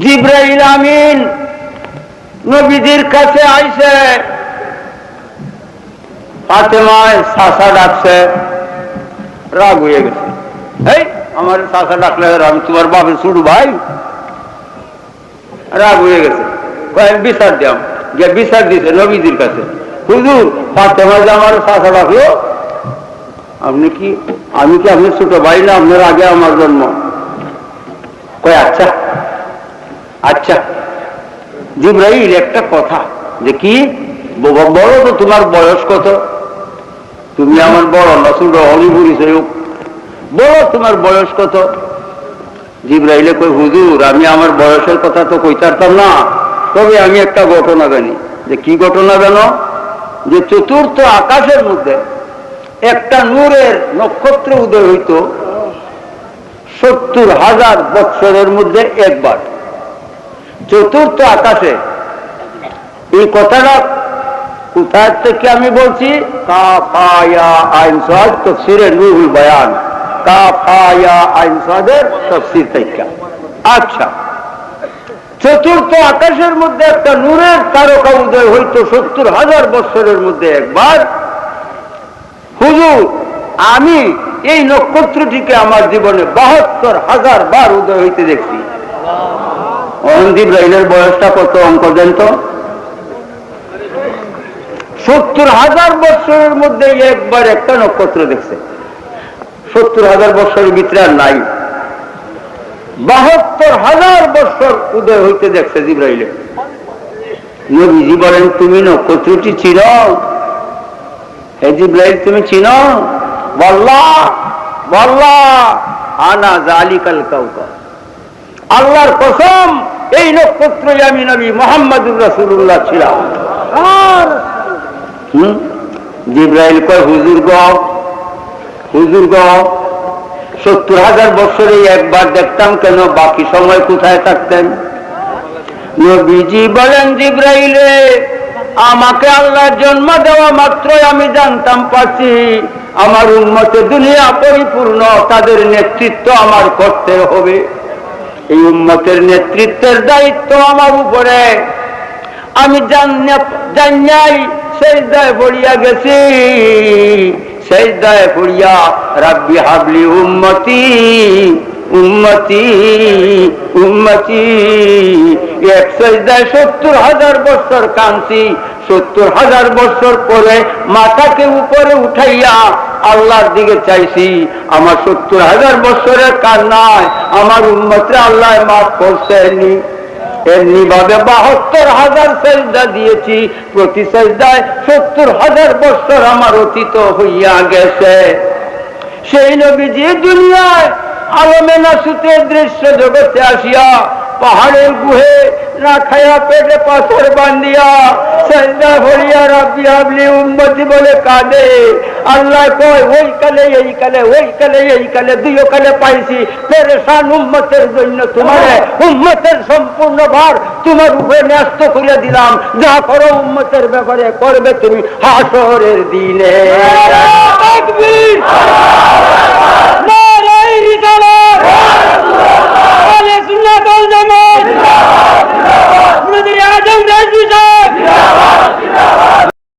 জিবরাইল আমিন নবীজির কাছে আইছে, ফাতেমায় চাচা ডাকছে, রাগ হয়ে গেছে। এই আমার চাচা ডাকলে আমি তোমার বাপের ছোট ভাই, রাগ হয়ে গেছে। বিচার দাও, যে বিচার দিতে নবীজির কাছে, হুজুর ফাতেমা যে আমার চাচা ডাকলো, আপনি কি, আমি কি আপনার ছোট ভাই না? আপনার আগে আমার জন্ম। কয় আচ্ছা আচ্ছা। জিবরাইল একটা কথা, যে কি বলো তো তোমার বয়স কত? তুমি আমার বড় না ছোট হলি পরিচয়, বলো তোমার বয়স কত? জিবরাইলে কই, হুজুর আমি আমার বয়সের কথা তো কইতারতাম না, তবে আমি একটা ঘটনা জানি। যে কি ঘটনা জানো? যে চতুর্থ আকাশের মধ্যে একটা নূরের নক্ষত্র উদয় হইত 70,000 বৎসরের মধ্যে একবার। চতুর্থ আকাশে। এই কথাটা কোথায় থেকে আমি বলছি? কাফায়া আইন সাদ তাফসীরে রুহুল বয়ান, কাফায়া আইন সাদের তাফসীর থেকে। আচ্ছা, চতুর্থ আকাশের মধ্যে একটা নূরের তারকা উদয় হইত 70,000 বৎসরের মধ্যে একবার। হুজুর আমি এই নক্ষত্রটিকে আমার জীবনে 72,000 বার উদয় হইতে দেখছি। জিবরাইলের বয়সটা কত অঙ্ক দেন তো? 70,000 বৎসরের মধ্যে একবার একটা নক্ষত্র দেখছে। 70,000 বৎসরের ভিতরে আর নাই, 72,000 বৎসর উদয় হইতে দেখছে জিবরাইলে। নবীজি বলেন, তুমি নক্ষত্রটি চিনো? হে জিবরাইল, তুমি চিনো? বল্লা আনা যালিকাল কাওকাব। আল্লাহর কসম, এই নক্ষত্রই আমি নবী মুহাম্মদুর রাসূলুল্লাহ ছিলাম। জিবরাইল কয়, হুজুর গো 70,000 বছরে একবার দেখতাম কেন? বাকি সময় কোথায় থাকতেন? নবীজি বলেন, জিবরাইলে আমাকে আল্লাহর জন্ম দেওয়া মাত্রই আমি জানতাম পাচ্ছি আমার উম্মতে দুনিয়া পরিপূর্ণ, তাদের নেতৃত্ব আমার করতে হবে। এই উম্মতের নেতৃত্বের দায়িত্ব আমার উপরে। আমি জানাই সেজদায় পড়িয়া গেছি, সেজদায় পড়িয়া রাব্বি হাবলি উম্মতি উম্মতি উম্মতি। এক সেজদায় 70,000 বছর কাঁদছি। 70,000 বছর পরে মাথাকে উপরে উঠাইয়া আল্লাহর দিকে চাইছি। আমার 70,000 বছরের কান্নায় আমার উম্মতরে আল্লাহ মাফ করছেননি। এমনি ভাবে 72,000 সেজদা দিয়েছি, প্রতি সেজদায় 70,000 বছর আমার অতীত হইয়া গেছে। সেই নবীজি দুনিয়ায় আলমে নাসুতের দৃশ্য জগতে আসিয়া পাহাড়ের গুহে না খায়া পেটে পাথর বান্ধিয়া সেজদা ভরিয়া রাব্বি হাবলি উম্মতি বলে কাঁদে। আল্লাহ কয়, ওই কালে এই কালে, ওই কালে এই কালে, দুইও কালে পাইছি পেরেশান উম্মতের জন্য। তোমার উম্মতের সম্পূর্ণ ভার তোমার উপরে ন্যস্ত করে দিলাম। যা করো উম্মতের ব্যাপারে করবে তুমি হাসরের দিনে।